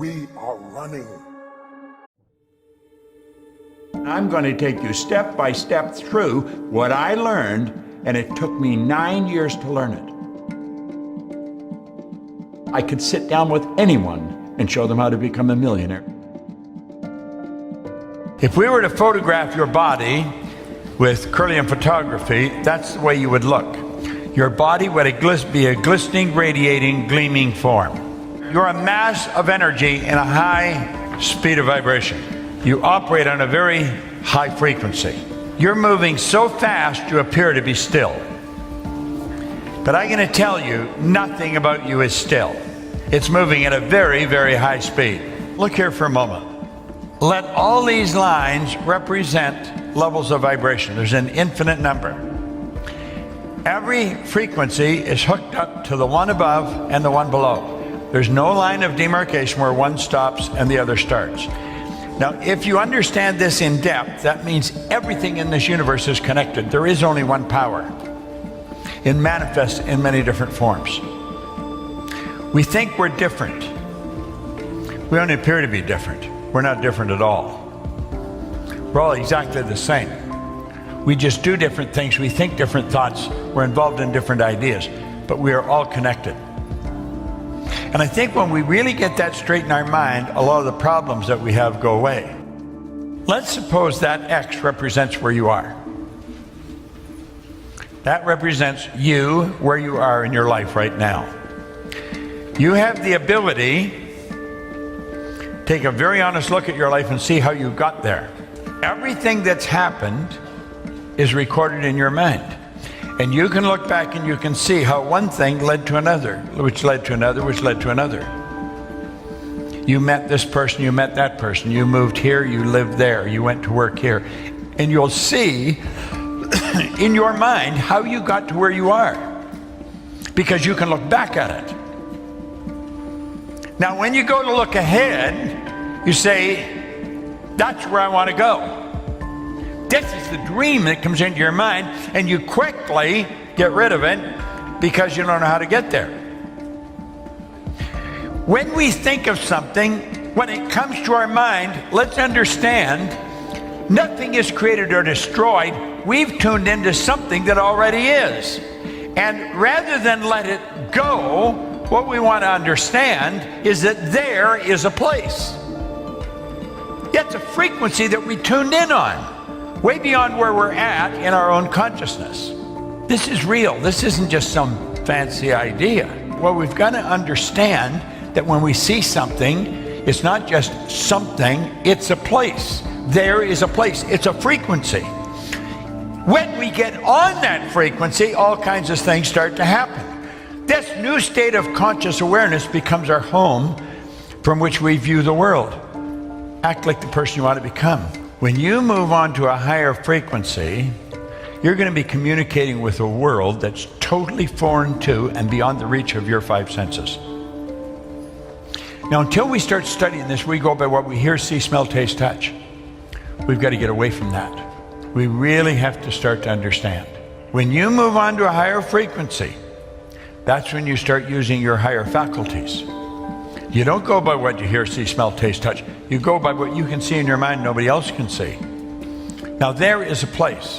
We are running. I'm going to take you step by step through what I learned, and it took me 9 years to learn it. I could sit down with anyone and show them how to become a millionaire. If we were to photograph your body with Kirlian photography, that's the way you would look. Your body would be a glistening, radiating, gleaming form. You're a mass of energy in a high speed of vibration. You operate on a very high frequency. You're moving so fast you appear to be still. But I'm going to tell you, nothing about you is still. It's moving at a very, very high speed. Look here for a moment. Let all these lines represent levels of vibration. There's an infinite number. Every frequency is hooked up to the one above and the one below. There's no line of demarcation where one stops and the other starts. Now, if you understand this in depth, that means everything in this universe is connected. There is only one power. It manifests in many different forms. We think we're different. We only appear to be different. We're not different at all. We're all exactly the same. We just do different things. We think different thoughts. We're involved in different ideas, but we are all connected. And I think when we really get that straight in our mind, a lot of the problems that we have go away. Let's suppose that X represents where you are. That represents you, where you are in your life right now. You have the ability to take a very honest look at your life and see how you got there. Everything that's happened is recorded in your mind. And you can look back and you can see how one thing led to another, which led to another, which led to another. You met this person, you met that person, you moved here, you lived there, you went to work here. And you'll see in your mind how you got to where you are, because you can look back at it. Now, when you go to look ahead, you say, that's where I want to go. This is the dream that comes into your mind, and you quickly get rid of it because you don't know how to get there. When we think of something, when it comes to our mind, let's understand nothing is created or destroyed. We've tuned into something that already is. And rather than let it go, what we want to understand is that there is a place. It's a frequency that we tuned in on, way beyond where we're at in our own consciousness. This is real. This isn't just some fancy idea. Well, we've got to understand that when we see something, it's not just something, it's a place. There is a place. It's a frequency. When we get on that frequency, all kinds of things start to happen. This new state of conscious awareness becomes our home from which we view the world. Act like the person you want to become. When you move on to a higher frequency, you're going to be communicating with a world that's totally foreign to and beyond the reach of your five senses. Now, until we start studying this, we go by what we hear, see, smell, taste, touch. We've got to get away from that. We really have to start to understand. When you move on to a higher frequency, that's when you start using your higher faculties. You don't go by what you hear, see, smell, taste, touch. You go by what you can see in your mind nobody else can see. Now, there is a place.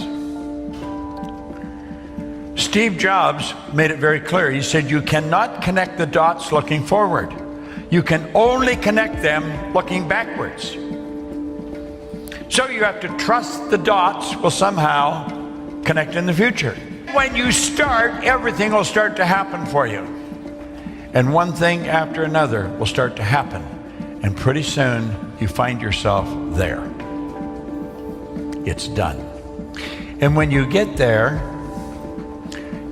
Steve Jobs made it very clear. He said, you cannot connect the dots looking forward. You can only connect them looking backwards. So you have to trust the dots will somehow connect in the future. When you start, everything will start to happen for you. And one thing after another will start to happen. And pretty soon, you find yourself there. It's done. And when you get there,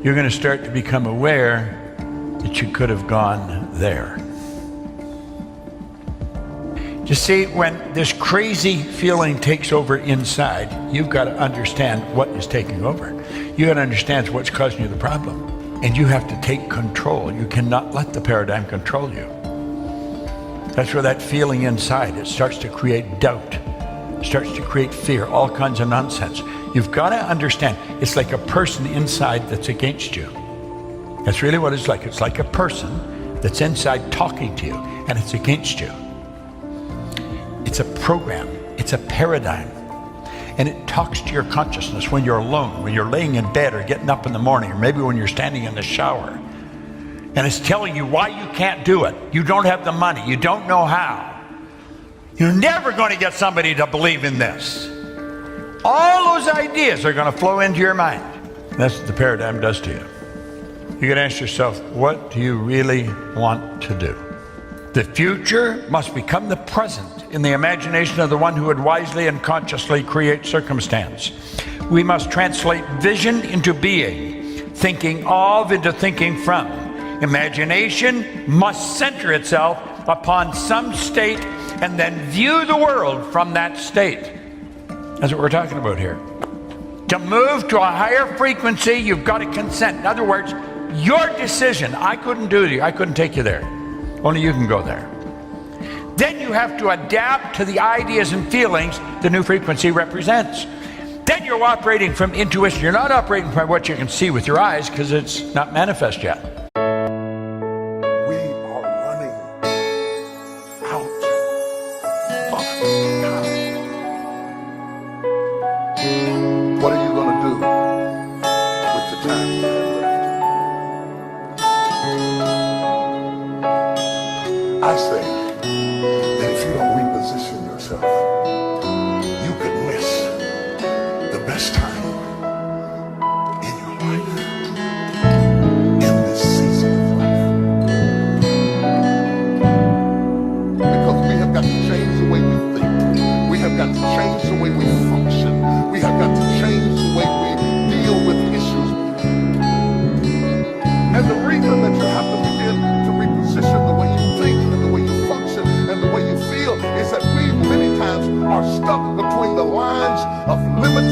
you're going to start to become aware that you could have gone there. You see, when this crazy feeling takes over inside, you've got to understand what is taking over. You got to understand what's causing you the problem. And you have to take control. You cannot let the paradigm control you. That's where that feeling inside, it starts to create doubt. It starts to create fear, all kinds of nonsense. You've got to understand, it's like a person inside that's against you. That's really what it's like. It's like a person that's inside talking to you, and it's against you. It's a program. It's a paradigm. And it talks to your consciousness when you're alone, when you're laying in bed or getting up in the morning, or maybe when you're standing in the shower. And it's telling you why you can't do it. You don't have the money. You don't know how. You're never going to get somebody to believe in this. All those ideas are going to flow into your mind. That's what the paradigm does to you. You can ask yourself, what do you really want to do? The future must become the present in the imagination of the one who would wisely and consciously create circumstance. We must translate vision into being, thinking of into thinking from. Imagination must center itself upon some state and then view the world from that state. That's what we're talking about here. To move to a higher frequency, you've got to consent. In other words, your decision. I couldn't do it. I couldn't take you there. Only you can go there. Then you have to adapt to the ideas and feelings the new frequency represents. Then you're operating from intuition. You're not operating from what you can see with your eyes because it's not manifest yet. We are running out of time. What are you going to do with the time you have left? I say that if you don't reposition yourself, you could miss the best time in your life, in this season of life. Because we have got to change the way we think. We have got to change the way we function. We have got to change the way we deal with issues. And the reason that you have to begin to reposition the way you think and the way you function and the way you feel is that we many times are stuck between the lines of limited